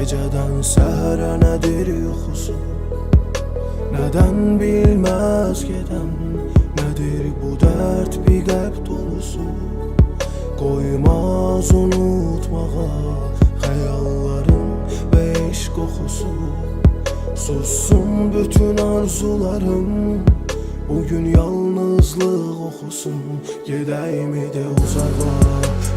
Gecədən səhərə nədir yuxusu? Nədən bilməz gedən? Nədir bu dərd bir qəlb dolusu? Qoymaz unutmağa xəyalların və eşq qoxusu. Sussun bütün arzularım, bugün yalnızlıq oxusun. Gedəymi də uzağa,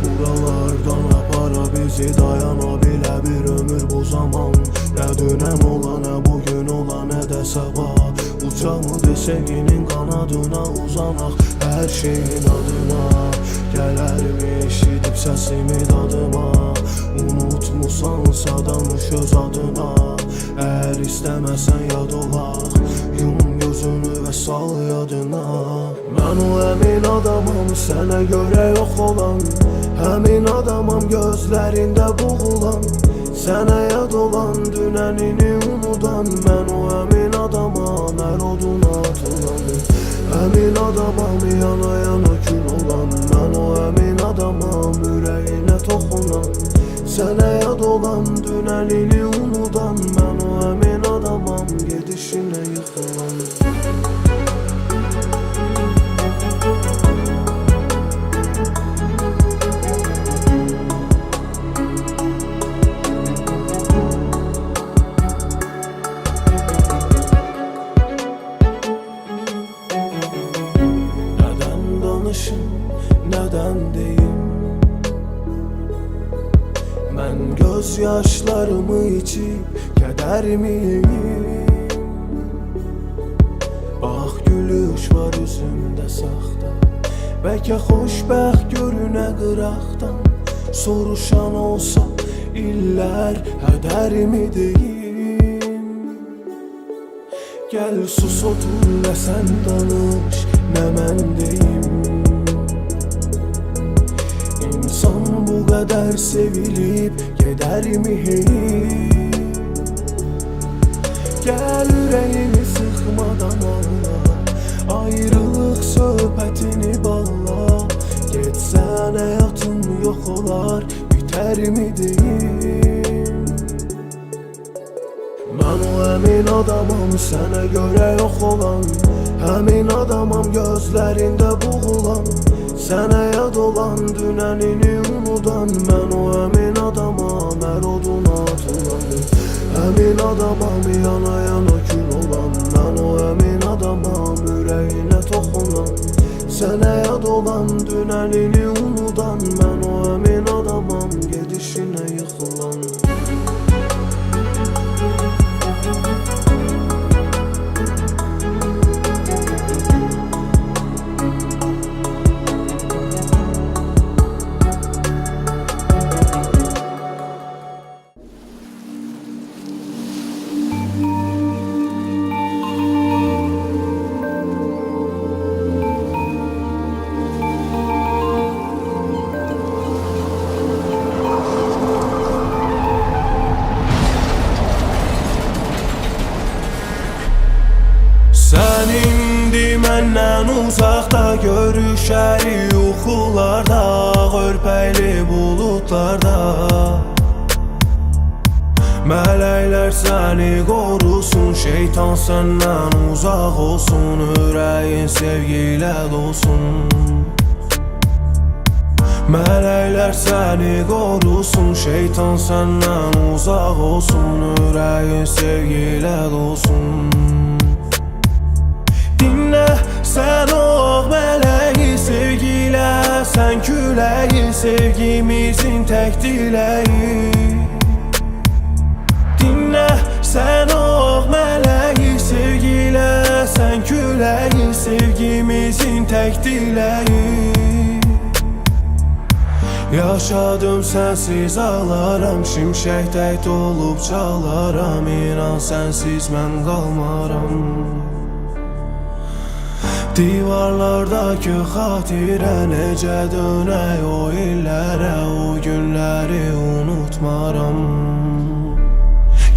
buralardan apara bizi. Dayana bilə bir ömür bu zaman. Nə dünən ola, nə bugün ola, nə də sabah. Ucamıdır sevginin qanadına uzanaq, hər şeyin adına. Gələrmi eşidib səsimi dadıma? Unutmusansa danış öz adına. Əgər istəməsən yad olaq, yum gözünü və sal yadına. Mən o əmin adamam, sənə görə yox olan. Həmin adamam gözlərində boğulan. Sənə yad olan, dünənini unudan. Mən o əmin adamam, hər oduna atılan. Həmin adamam, yana yana kül olan. Mən o əmin adamam, ürəyinə toxunan. Sənə yad olan, dünənini unudan. Mən o əmin adamam, gedişinə yıxılan. Nədən danışım, nədən deyim? Mən göz yaşlarımı içib kədərmiyim? Bax gülüş var üzümdə saxta, bəlkə xoşbəxt görünə qıraqdan. Soruşan olsa illər hədərmi deyim? Gəl sus otur, nə sən danış, nə mən deyim. İnsan bu qədər sevilib gedərmi hey? Gəl ürəyini sıxmadan anla, ayrılıq söhbətini bağla. Getsən həyatım yox olar, bitərmi deyim? Mən o əmin adamam, sənə görə yox olan. Həmin adamam, gözlərində boğulan. Sənə yad olan, dünənini unudan. Mən o əmin adamam, hər oduna atılan. Həmin adamam, yana yana kül olan. Mən o əmin adamam, ürəyinə toxunan. Sənə yad olan, dünənini unudan. Mən o əmin adamam, gedişinə yıxılan. Sən indi məndən uzaqda, görüşərik yuxularda, örpəkli buludlarda. Mələklər səni qorusun, şeytan səndən uzaq olsun. Ürəyin sevgilə dolsun. Mələklər səni qorusun, şeytan səndən uzaq olsun. Ürəyin sevgilə dolsun. Dinlə sən o mələyi sevgilə, sən küləyi sevgimizin tək diləyi. Dinlə sən o mələyi sevgilə, sən küləyi sevgimizin tək diləyi. Yaşadım sənsiz ağlaram, şimşəkdək dolub çalaram. İnan sənsiz mən qalmaram. Divarlardakı xatirə necə dönək o illərə, o günləri unutmaram.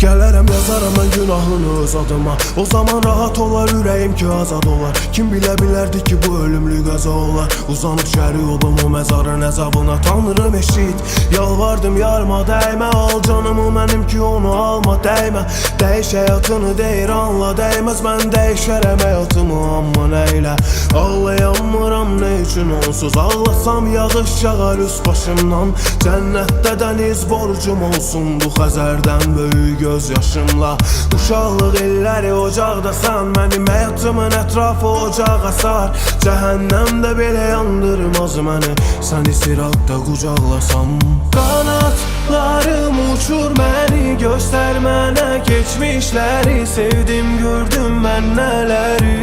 Gələrəm yazaram mən günahını öz adıma. O zaman rahat olar ürəyim ki azad olar. Kim bilə bilərdi ki bu ölümlü qəza olar. Uzanıb şərik olum o məzarın əzabına. Tanrım eşit, yalvardım yarıma dəymə. Al canımı mənim ki onu alma dəymə. Dəyiş həyatını deyir anla dəyməz. Mən dəyişərəm həyatımı amma neylə. Ağlayanmıram ne üçün onsuz. Ağlasam yağış yağar üst başımdan. Cənnətdə dəniz borcum olsun bu Xəzərdən böyük göz yaşımla. Uşaqlıq illəri ocaqdasan, mənim həyatımın ətrafı ocaq asar. Cəhənnəmdə belə yandırmaz məni, səni siraqda qucaqlasam. Qanatlarım uçur məni, göstər mənə keçmişləri. Sevdim gördüm mən nələri.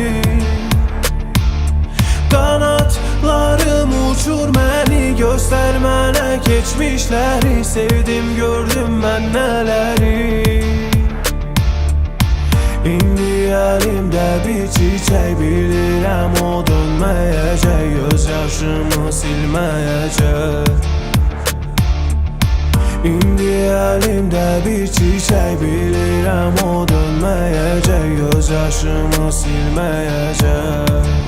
Qanatlarım uçur məni, göstər mənə keçmişləri. Sevdim gördüm mən nələri. İndi əlimdə bir çiçək, bilirəm o dönməyəcək. Göz yaşımı silməyəcək. İndi əlimdə bir çiçək, bilirəm o dönməyəcək. Göz yaşımı silməyəcək.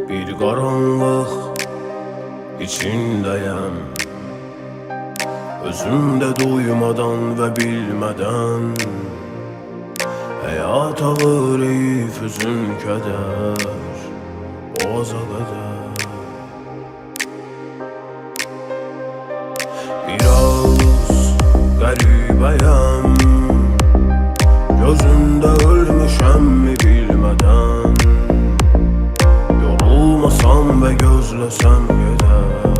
Bir qaranlıq içindəyəm, özümdə duymadan və bilmədən. Həyat ağırıyıb üzün kədər, boğaza qədər. Biraz qəribəyəm, gözündə ölmüşəm mi bilmədən. Olmasam və gözləsəm gedər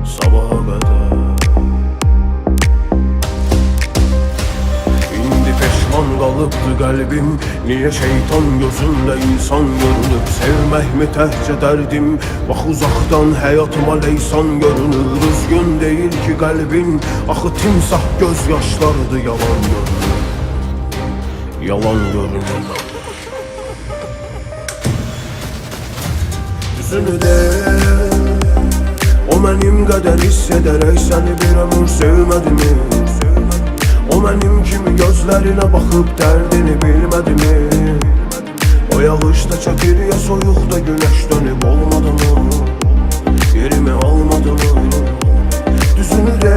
sabaha qədər. İndi peşman qalıbdı qəlbim, niyə şeytan gözümlə insan görünüb. Sevməkmi təhcə dərdim, bax uzaqdan həyatıma leysan görünür. Üzgün deyil ki qəlbin, axı timsah göz yaşlardı yalan görünür. Yalan görünür. Düzünü de, o mənim qədər hiss edərək səni bir ömür sevmədi mi? O mənim kimi gözlərinə baxıb dərdini bilmədi mi? O yağışda çəkir ya soyuqda günəş dönüb olmadı mı? Yerimi almadı mı? Düzünü de,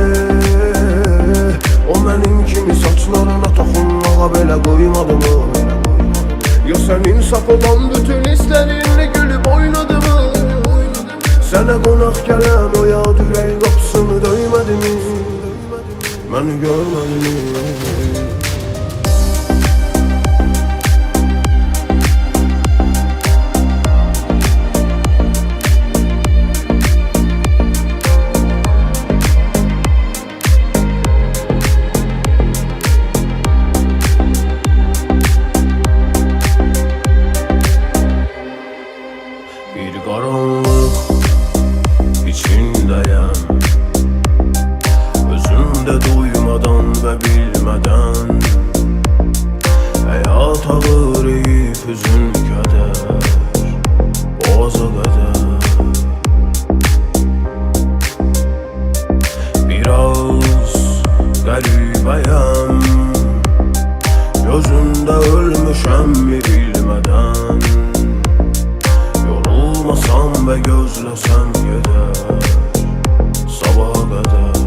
o mənim kimi saçlarına toxunmağa belə qoymadı mı? Ya sənin saf olan bütün hisslərinlə gülüb oynadı mı? Sənə qonaq gələn o yad ürək qapısını döymədi mi? Məni görmədi mi? Bir qaranlıq içindəyəm, özümdə duymadan və bilmədən. Həyat ağırıyıb üzün kədər, boğaza qədər. Biraz qəribəyəm, gözündə ölmüşəm mi bilmədən. Olmasam və gözləsəm gedər sabaha qədər.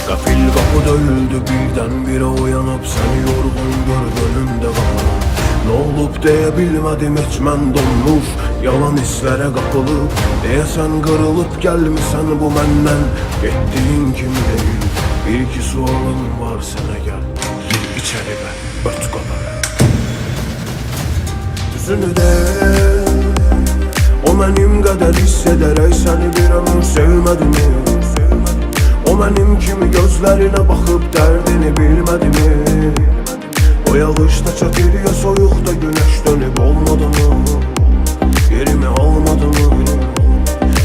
Qəfil qapı döyüldü birdən birə oyanıb, səni yorğun görüb önümdə qalıb. Nə olub deyə bilmədim heç mən donmuş, yalan hisslərə qapılıb. Deyəsən qırılıb gəlmisən bu məndən, getdiyin kimi deyil. Bir iki sualım var sənə gəl, içəri və ört qabağı. Düzünü de, o mənim qədər hiss edərək səni bir ömür sevmədimi? O mənim kimi gözlərinə baxıb dərdini bilmədimi? O yağışda çəkir ya soyuqda günəş dönüb olmadı mı? Yerimi almadı mı?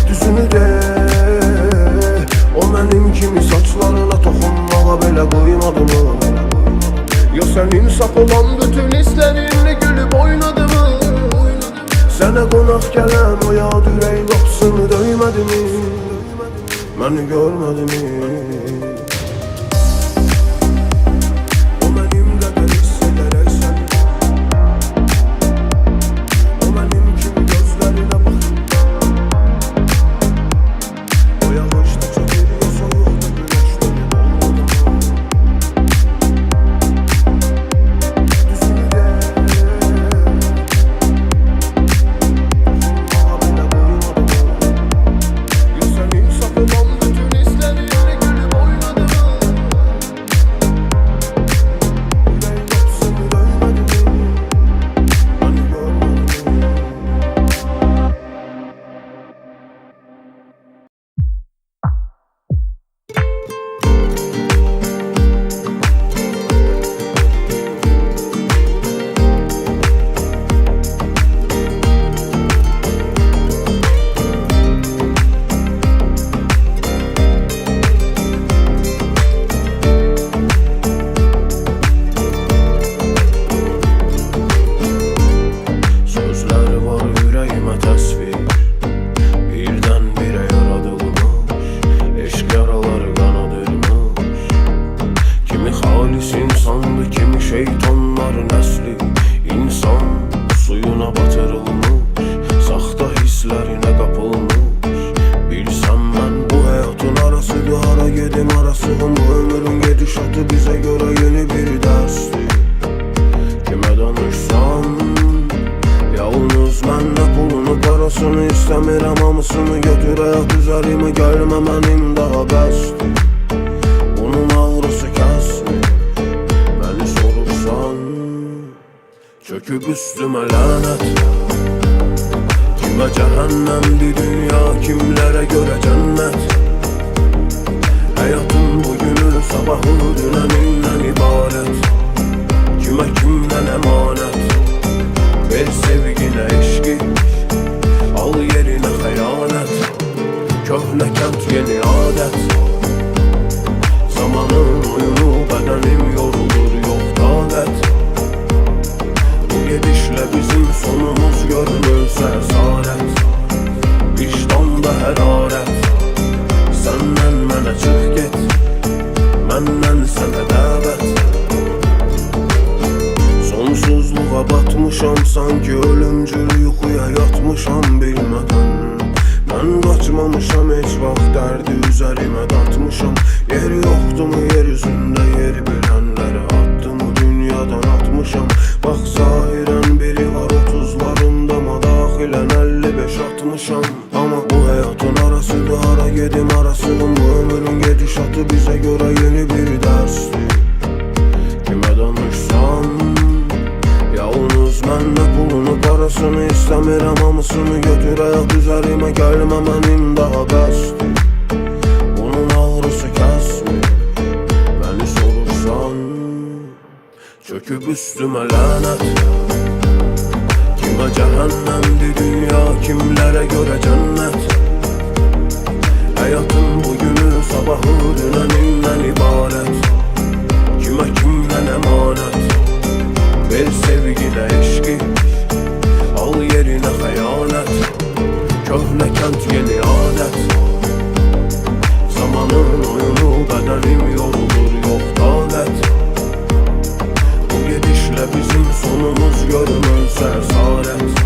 Düzünü de, o mənim kimi saçlarına toxunmağa belə qoymadı mı? Ya sənin saf olan bütün hisslərinlə gülüb oynadı mı? Sənə qonaq gələn o yad ürək qapısını döymədi mi? Məni görmədi mi? Şeytanların əsli insan suyuna batırılmış, saxta hisslərinə qapılmış. Bilsəm mən bu həyatın arasıdır, hara gedim arasığım. Bu ömrün gedişatı bizə görə yeni bir dərsdir. Kimə danışsam, yalnız mənlə pulunu, parasını istəmirəm, hamısını götür həyat üzərimə, gəlmə mənim daha bəsdir. Bunun ağrısı kəsmir. Çöküb üstümə lənət, kimə cəhənnəmdir dünya, kimlərə görə cənnət. Həyatın bugünü, sabahı, dünənindən ibarət. Kimə kimdən əmanət, ver sevginə eşqi, al yerinə xəyanət. Köhnə kənd yeni adət, zamanın oyunu, bədənim yorulur, yox taqət. Gedişlə bizim sonumuz görünürsə əsarət, vicdanda hərarət. Səndən mənə çıx get, məndən sənə dəvət. Sonsuzluğa batmışam, sanki ölümcül yuxuya yatmışam bilmədən. Mən qaçmamışam, heç vaxt dərdi üzərimə datmışam. Yeri yoxdumu yer üzündə, yeri bilənləri attımı dünyadan atmışam. Bax zahirən biri var 30'larında, ama daxilən 55-60'am. Ama bu həyatın arasıdır, hara gedim arasığım. Bu ömrün gedişatı bizə görə yeni bir dərsdir. Kimə danışsam, yalnız mənlə pulunu, parasını istəmirəm, hamısını götür həyat üzərimə, gəlmə mənim daha bəsdir. Bunun ağrısı kəsmir. Məni sorursan, çöküb üstümə lənət, kimə cəhənnəmdir dünya, kimlərə görə cənnət. Həyatın bugünü, sabahı, dünənindən ibarət. Kimə kimdən əmanət, ver sevginə eşqi, al yerinə xəyanət. Köhnə kənd yeni adət, zamanın oyunu, bədənim yorulur, yox taqət. Bu gedişlə bizim sonumuz görünürsə əsarət,